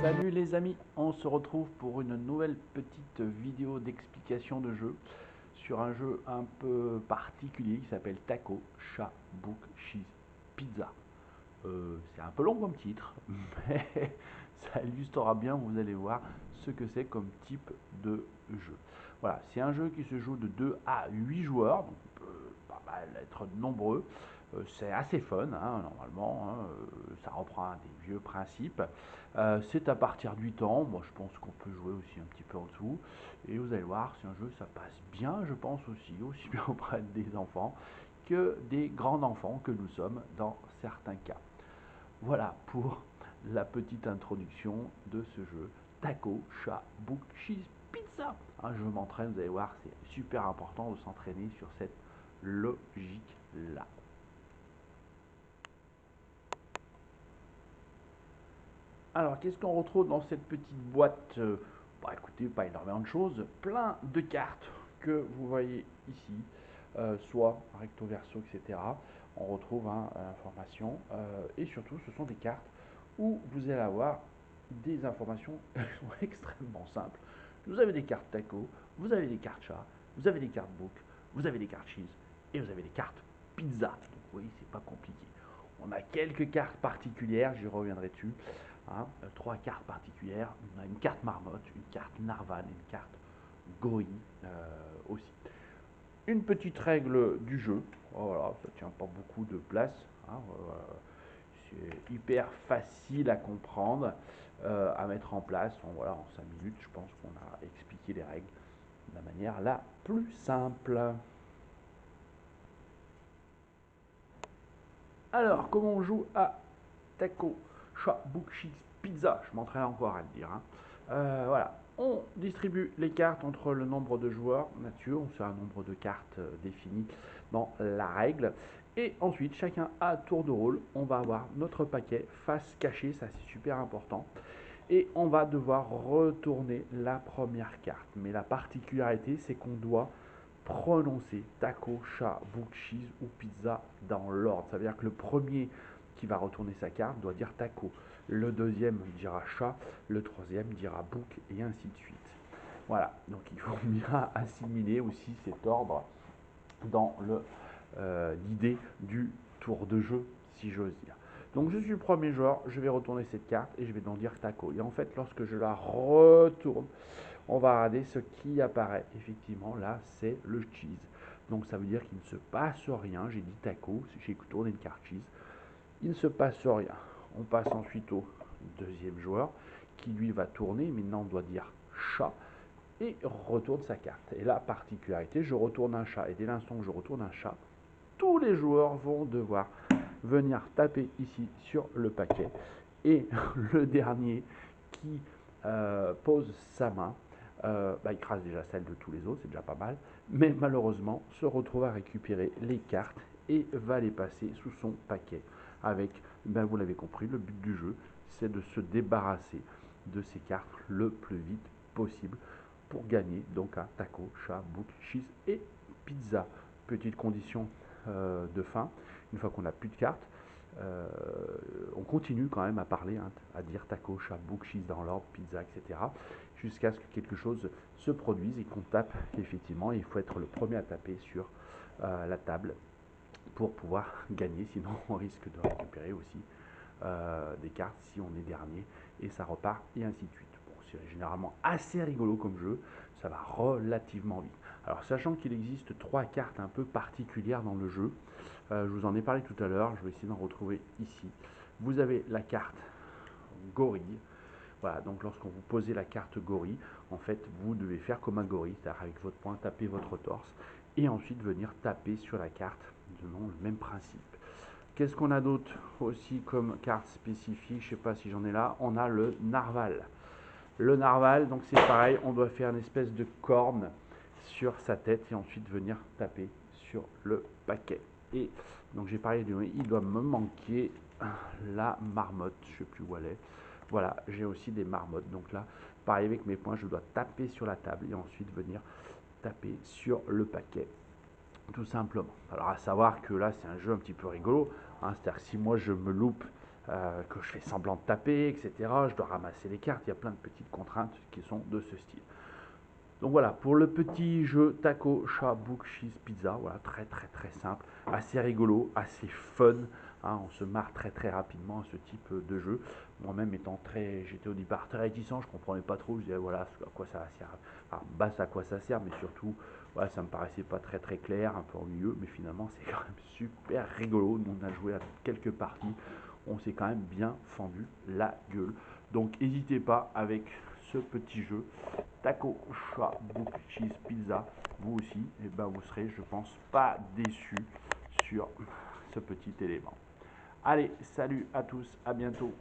Salut les amis, on se retrouve pour une nouvelle petite vidéo d'explication de jeu sur un jeu un peu particulier qui s'appelle Taco, Chat, Book, Cheese, Pizza. C'est un peu long comme titre, mais ça illustrera bien, vous allez voir, ce que c'est comme type de jeu. Voilà, c'est un jeu qui se joue de 2 à 8 joueurs, donc on peut pas mal être nombreux. C'est assez fun, hein, normalement, hein, ça reprend des vieux principes. C'est à partir de 8 ans, moi je pense qu'on peut jouer aussi un petit peu en dessous. Et vous allez voir, c'est un jeu, ça passe bien, je pense aussi bien auprès des enfants que des grands enfants que nous sommes dans certains cas. Voilà pour la petite introduction de ce jeu. Taco, chat, book, cheese, pizza. Hein, je m'entraîne, vous allez voir, c'est super important de s'entraîner sur cette logique-là. Alors, qu'est-ce qu'on retrouve dans cette petite boîte? Bah, écoutez, pas énormément de choses. Plein de cartes que vous voyez ici, soit recto verso, etc. On retrouve l'information. Et surtout, ce sont des cartes où vous allez avoir des informations qui sont extrêmement simples. Vous avez des cartes taco, vous avez des cartes chat, vous avez des cartes book, vous avez des cartes cheese et vous avez des cartes pizza. Donc, vous voyez, c'est pas compliqué. On a quelques cartes particulières, j'y reviendrai dessus. Hein, 3 cartes particulières. On a une carte marmotte, une carte narval, une carte gorille aussi. Une petite règle du jeu. Voilà, ça tient pas beaucoup de place. Hein, c'est hyper facile à comprendre, à mettre en place. Voilà, en 5 minutes, je pense qu'on a expliqué les règles de la manière la plus simple. Alors, comment on joue à Taco, Chat, Book, Cheese, Pizza? Je m'entraîne encore à le dire. Hein. Voilà, on distribue les cartes entre le nombre de joueurs nature, c'est un nombre de cartes défini dans la règle. Et ensuite, chacun à tour de rôle, on va avoir notre paquet face cachée, ça c'est super important. Et on va devoir retourner la première carte. Mais la particularité, c'est qu'on doit prononcer taco, chat, book, cheese ou pizza dans l'ordre. Ça veut dire que le premier qui va retourner sa carte doit dire taco. Le deuxième dira chat, le troisième dira book et ainsi de suite. Voilà, donc il faut bien assimiler aussi cet ordre dans l'idée du tour de jeu, si j'ose dire. Donc je suis le premier joueur, je vais retourner cette carte et je vais donc dire taco. Et en fait, lorsque je la retourne, on va regarder ce qui apparaît. Effectivement, là, c'est le cheese. Donc ça veut dire qu'il ne se passe rien. J'ai dit taco, j'ai tourné une carte cheese. Il ne se passe rien. On passe ensuite au deuxième joueur qui lui va tourner. Maintenant, on doit dire chat et retourne sa carte. Et la particularité, je retourne un chat. Et dès l'instant que je retourne un chat, tous les joueurs vont devoir venir taper ici sur le paquet. Et le dernier qui pose sa main, écrase déjà celle de tous les autres, c'est déjà pas mal, mais malheureusement se retrouve à récupérer les cartes et va les passer sous son paquet. Avec, vous l'avez compris, le but du jeu, c'est de se débarrasser de ces cartes le plus vite possible pour gagner donc un taco, chat, book, cheese et pizza. Petite condition de fin, une fois qu'on n'a plus de cartes, on continue quand même à parler, hein, à dire taco, chat, book, cheese dans l'ordre, pizza, etc. Jusqu'à ce que quelque chose se produise et qu'on tape effectivement. Il faut être le premier à taper sur la table pour pouvoir gagner, sinon on risque de récupérer aussi des cartes si on est dernier et ça repart et ainsi de suite. Bon, c'est généralement assez rigolo comme jeu, ça va relativement vite. Alors sachant qu'il existe 3 cartes un peu particulières dans le jeu, je vous en ai parlé tout à l'heure, je vais essayer d'en retrouver ici. Vous avez la carte gorille. Voilà, donc lorsqu'on vous posez la carte gorille, en fait, vous devez faire comme un gorille, c'est-à-dire avec votre poing taper votre torse et ensuite venir taper sur la carte selon le même principe. Qu'est-ce qu'on a d'autre aussi comme carte spécifique? Je ne sais pas si j'en ai là. On a le narval. Le narval, donc c'est pareil, on doit faire une espèce de corne sur sa tête et ensuite venir taper sur le paquet. Et donc j'ai parlé de il doit me manquer la marmotte, je ne sais plus où elle est. Voilà, j'ai aussi des marmottes. Donc là, pareil avec mes poings, je dois taper sur la table et ensuite venir taper sur le paquet. Tout simplement. Alors à savoir que là c'est un jeu un petit peu rigolo, hein, c'est-à-dire que si moi je me loupe que je fais semblant de taper, etc. Je dois ramasser les cartes, il y a plein de petites contraintes qui sont de ce style. Donc voilà, pour le petit jeu Taco, Chat, Book, Cheese, Pizza, voilà, très très très simple, assez rigolo, assez fun, hein, on se marre très très rapidement à ce type de jeu. Moi-même étant j'étais au départ très réticent, je comprenais pas trop, je disais voilà à quoi ça sert, enfin, basse à quoi ça sert, mais surtout, voilà, ça me paraissait pas très très clair, un peu ennuyeux, mais finalement c'est quand même super rigolo. Nous on a joué à quelques parties, on s'est quand même bien fendu la gueule. Donc n'hésitez pas avec ce petit jeu Taco, Chat, Book, Cheese, Pizza, vous aussi, et ben vous serez, je pense, pas déçus sur ce petit élément. Allez, salut à tous, à bientôt.